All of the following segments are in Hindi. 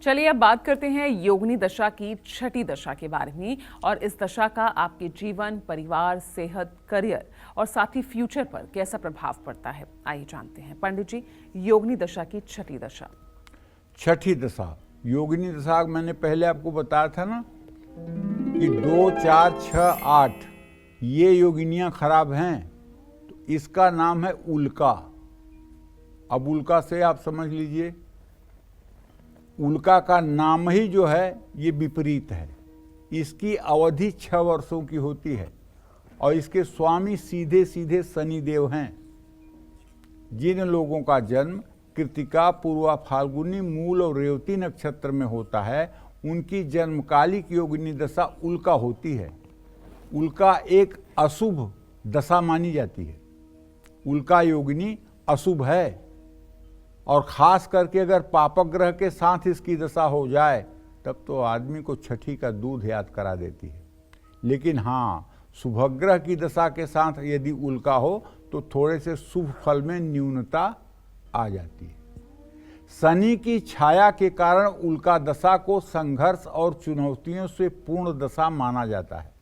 चलिए अब बात करते हैं योगिनी दशा की छठी दशा के बारे में और इस दशा का आपके जीवन, परिवार, सेहत, करियर और साथ ही फ्यूचर पर कैसा प्रभाव पड़ता है। आइए जानते हैं। पंडित जी, योगिनी दशा की छठी दशा। छठी दशा, योगिनी दशा मैंने पहले आपको बताया था ना कि 2, 4, 6, 8 ये योगिनियां खराब हैं, तो इसका नाम है उल्का। अब उल्का से आप समझ लीजिए, उल्का का नाम ही जो है ये विपरीत है। इसकी अवधि 6 वर्षों की होती है और इसके स्वामी सीधे सीधे शनिदेव हैं। जिन लोगों का जन्म कृतिका, पूर्वा, फाल्गुनी, मूल और रेवती नक्षत्र में होता है, उनकी जन्मकालिक योगिनी दशा उल्का होती है। उल्का एक अशुभ दशा मानी जाती है। उल्का योगिनी अशुभ है और खास करके अगर पापग्रह के साथ इसकी दशा हो जाए तब तो आदमी को छठी का दूध याद करा देती है। लेकिन हाँ, शुभग्रह की दशा के साथ यदि उल्का हो तो थोड़े से शुभ फल में न्यूनता आ जाती है। शनि की छाया के कारण उल्का दशा को संघर्ष और चुनौतियों से पूर्ण दशा माना जाता है।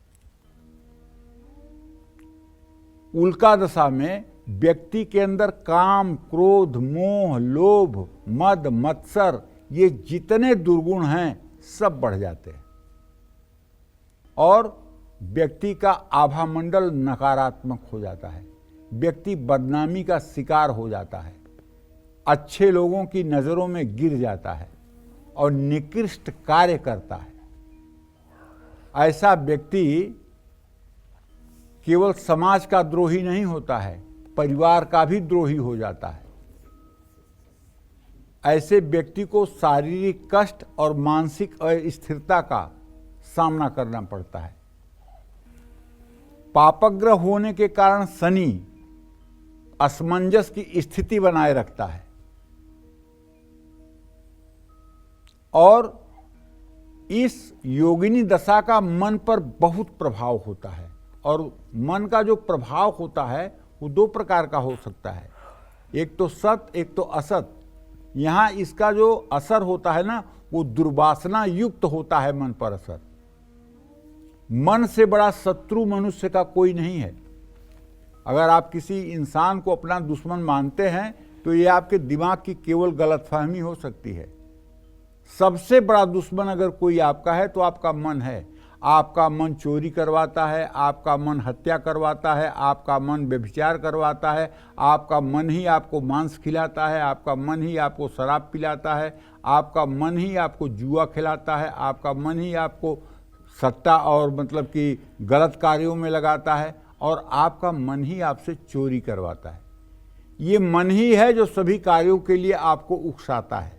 उल्का दशा में व्यक्ति के अंदर काम, क्रोध, मोह, लोभ, मद, मत्सर ये जितने दुर्गुण हैं सब बढ़ जाते हैं और व्यक्ति का आभामंडल नकारात्मक हो जाता है। व्यक्ति बदनामी का शिकार हो जाता है, अच्छे लोगों की नजरों में गिर जाता है और निकृष्ट कार्य करता है। ऐसा व्यक्ति केवल समाज का द्रोही नहीं होता है, परिवार का भी द्रोही हो जाता है। ऐसे व्यक्ति को शारीरिक कष्ट और मानसिक अस्थिरता का सामना करना पड़ता है। पापग्रह होने के कारण शनि असमंजस की स्थिति बनाए रखता है और इस योगिनी दशा का मन पर बहुत प्रभाव होता है। और मन का जो प्रभाव होता है वो 2 प्रकार का हो सकता है, एक तो सत, एक तो असत। यहाँ इसका जो असर होता है ना, वो दुर्वासना युक्त होता है मन पर असर। मन से बड़ा शत्रु मनुष्य का कोई नहीं है। अगर आप किसी इंसान को अपना दुश्मन मानते हैं तो ये आपके दिमाग की केवल गलतफहमी हो सकती है। सबसे बड़ा दुश्मन अगर कोई आपका है तो आपका मन है। आपका मन चोरी करवाता है, आपका मन हत्या करवाता है, आपका मन व्यभिचार करवाता है, आपका मन ही आपको मांस खिलाता है, आपका मन ही आपको शराब पिलाता है, आपका मन ही आपको जुआ खिलाता है, आपका मन ही आपको सट्टा और मतलब कि गलत कार्यों में लगाता है और आपका मन ही आपसे चोरी करवाता है। ये मन ही है जो सभी कार्यों के लिए आपको उकसाता है।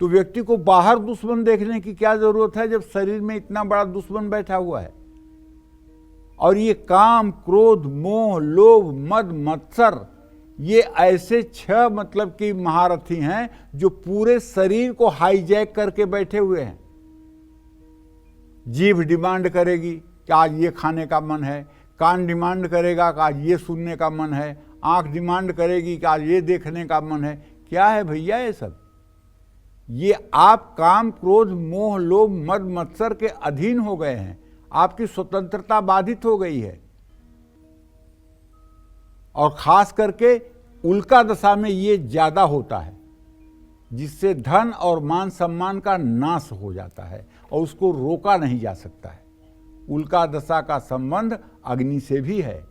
तो व्यक्ति को बाहर दुश्मन देखने की क्या जरूरत है जब शरीर में इतना बड़ा दुश्मन बैठा हुआ है। और ये काम, क्रोध, मोह, लोभ, मद, मत्सर ये ऐसे 6 मतलब कि महारथी हैं जो पूरे शरीर को हाईजैक करके बैठे हुए हैं। जीभ डिमांड करेगी कि आज ये खाने का मन है, कान डिमांड करेगा कि आज ये सुनने का मन है, आंख डिमांड करेगी कि आज ये देखने का मन है। क्या है भैया ये सब? ये आप काम, क्रोध, मोह, लोभ, मद, मत्सर के अधीन हो गए हैं। आपकी स्वतंत्रता बाधित हो गई है। और खास करके उल्का दशा में ये ज्यादा होता है, जिससे धन और मान सम्मान का नाश हो जाता है और उसको रोका नहीं जा सकता है। उल्का दशा का संबंध अग्नि से भी है।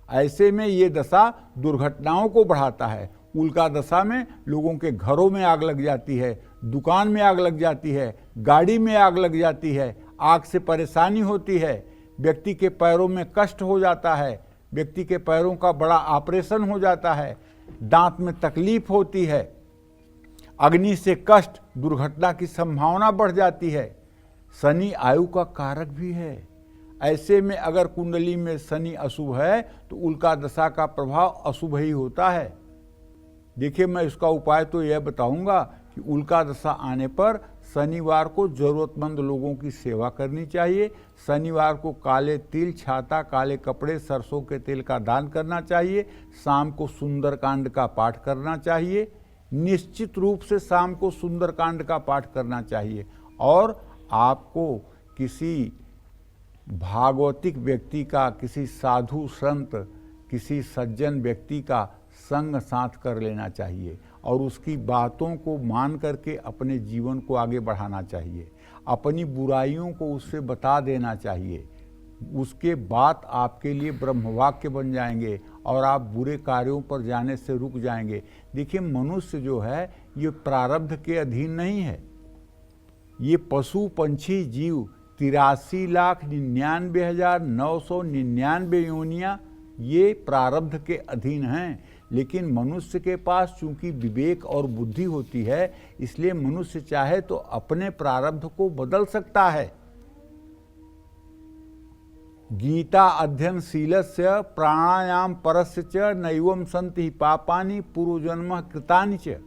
ऐसे में ये दशा दुर्घटनाओं को बढ़ाता है। उल्का दशा में लोगों के घरों में आग लग जाती है, दुकान में आग लग जाती है, गाड़ी में आग लग जाती है, आग से परेशानी होती है, व्यक्ति के पैरों में कष्ट हो जाता है, व्यक्ति के पैरों का बड़ा ऑपरेशन हो जाता है, दांत में तकलीफ होती है, अग्नि से कष्ट, दुर्घटना की संभावना बढ़ जाती है। शनि आयु का कारक भी है। ऐसे में अगर कुंडली में शनि अशुभ है तो उल्का दशा का प्रभाव अशुभ ही होता है। देखिए, मैं इसका उपाय तो यह बताऊंगा कि उल्का दशा आने पर शनिवार को जरूरतमंद लोगों की सेवा करनी चाहिए। शनिवार को काले तिल, छाता, काले कपड़े, सरसों के तेल का दान करना चाहिए। शाम को सुंदरकांड का पाठ करना चाहिए। निश्चित रूप से शाम को सुंदरकांड का पाठ करना चाहिए और आपको किसी भागवतिक व्यक्ति का, किसी साधु संत, किसी सज्जन व्यक्ति का संग साथ कर लेना चाहिए और उसकी बातों को मान करके अपने जीवन को आगे बढ़ाना चाहिए। अपनी बुराइयों को उससे बता देना चाहिए। उसके बाद आपके लिए ब्रह्मवाक्य बन जाएंगे और आप बुरे कार्यों पर जाने से रुक जाएंगे। देखिए, मनुष्य जो है ये प्रारब्ध के अधीन नहीं है। ये पशु पंछी जीव 83,99,999 योनियां ये प्रारब्ध के अधीन हैं, लेकिन मनुष्य के पास चूंकि विवेक और बुद्धि होती है, इसलिए मनुष्य चाहे तो अपने प्रारब्ध को बदल सकता है। गीता अध्ययनशीलस्य प्राणायाम परस्य च नैवं सन्ति पापानि पूर्वजन्म कृतानि च।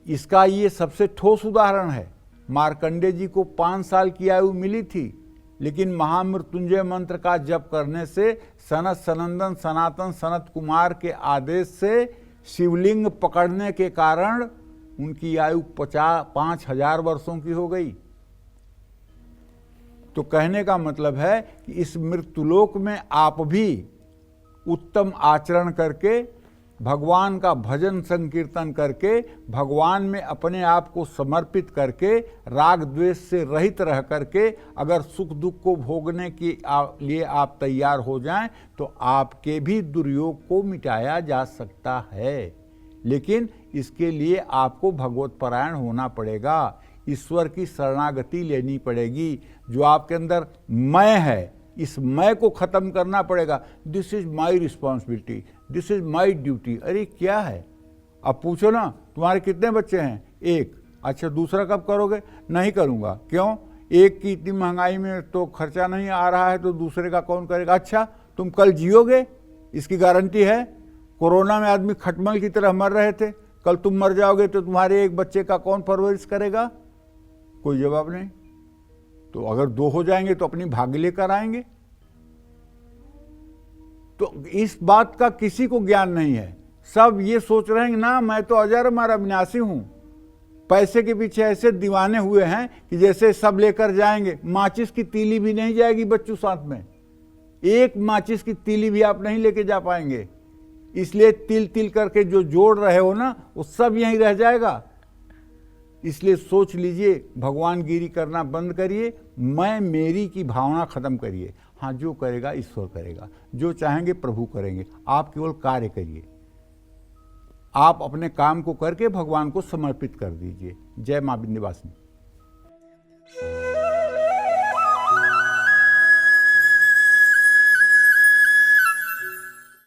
इसका ये सबसे ठोस उदाहरण है। मार्कंडेय जी को 5 साल की आयु मिली थी, लेकिन महामृत्युंजय मंत्र का जप करने से सनत सनंदन सनातन सनत कुमार के आदेश से शिवलिंग पकड़ने के कारण उनकी आयु 5,000 वर्षों की हो गई। तो कहने का मतलब है कि इस मृत्युलोक में आप भी उत्तम आचरण करके, भगवान का भजन संकीर्तन करके, भगवान में अपने आप को समर्पित करके, राग द्वेष से रहित रह करके अगर सुख दुख को भोगने के लिए आप तैयार हो जाएं तो आपके भी दुर्योग को मिटाया जा सकता है। लेकिन इसके लिए आपको भगवत परायण होना पड़ेगा, ईश्वर की शरणागति लेनी पड़ेगी। जो आपके अंदर मैं है, इस मैं को खत्म करना पड़ेगा। This is my responsibility, this is my duty. अरे क्या है, अब पूछो ना तुम्हारे कितने बच्चे हैं? 1। अच्छा, दूसरा कब करोगे? नहीं करूँगा। क्यों? एक की इतनी महंगाई में तो खर्चा नहीं आ रहा है, तो दूसरे का कौन करेगा? अच्छा, तुम कल जियोगे इसकी गारंटी है? कोरोना में आदमी खटमल की तरह मर रहे थे, कल तुम मर जाओगे तो तुम्हारे एक बच्चे का कौन परवरिश करेगा? कोई जवाब नहीं। तो अगर 2 हो जाएंगे तो अपनी भागी लेकर आएंगे। तो इस बात का किसी को ज्ञान नहीं है। सब ये सोच रहे हैं ना मैं तो अजर अमर अविनाशी हूं। पैसे के पीछे ऐसे दीवाने हुए हैं कि जैसे सब लेकर जाएंगे। माचिस की तीली भी नहीं जाएगी बच्चों साथ में, एक माचिस की तीली भी आप नहीं लेके जा पाएंगे। इसलिए तिल तिल करके जो जोड़ रहे हो ना, वो सब यहीं रह जाएगा। इसलिए सोच लीजिए, भगवान गिरी करना बंद करिए, मैं मेरी की भावना खत्म करिए। हाँ, जो करेगा ईश्वर करेगा, जो चाहेंगे प्रभु करेंगे। आप केवल कार्य करिए, आप अपने काम को करके भगवान को समर्पित कर दीजिए। जय मां विंध्यवासिनी।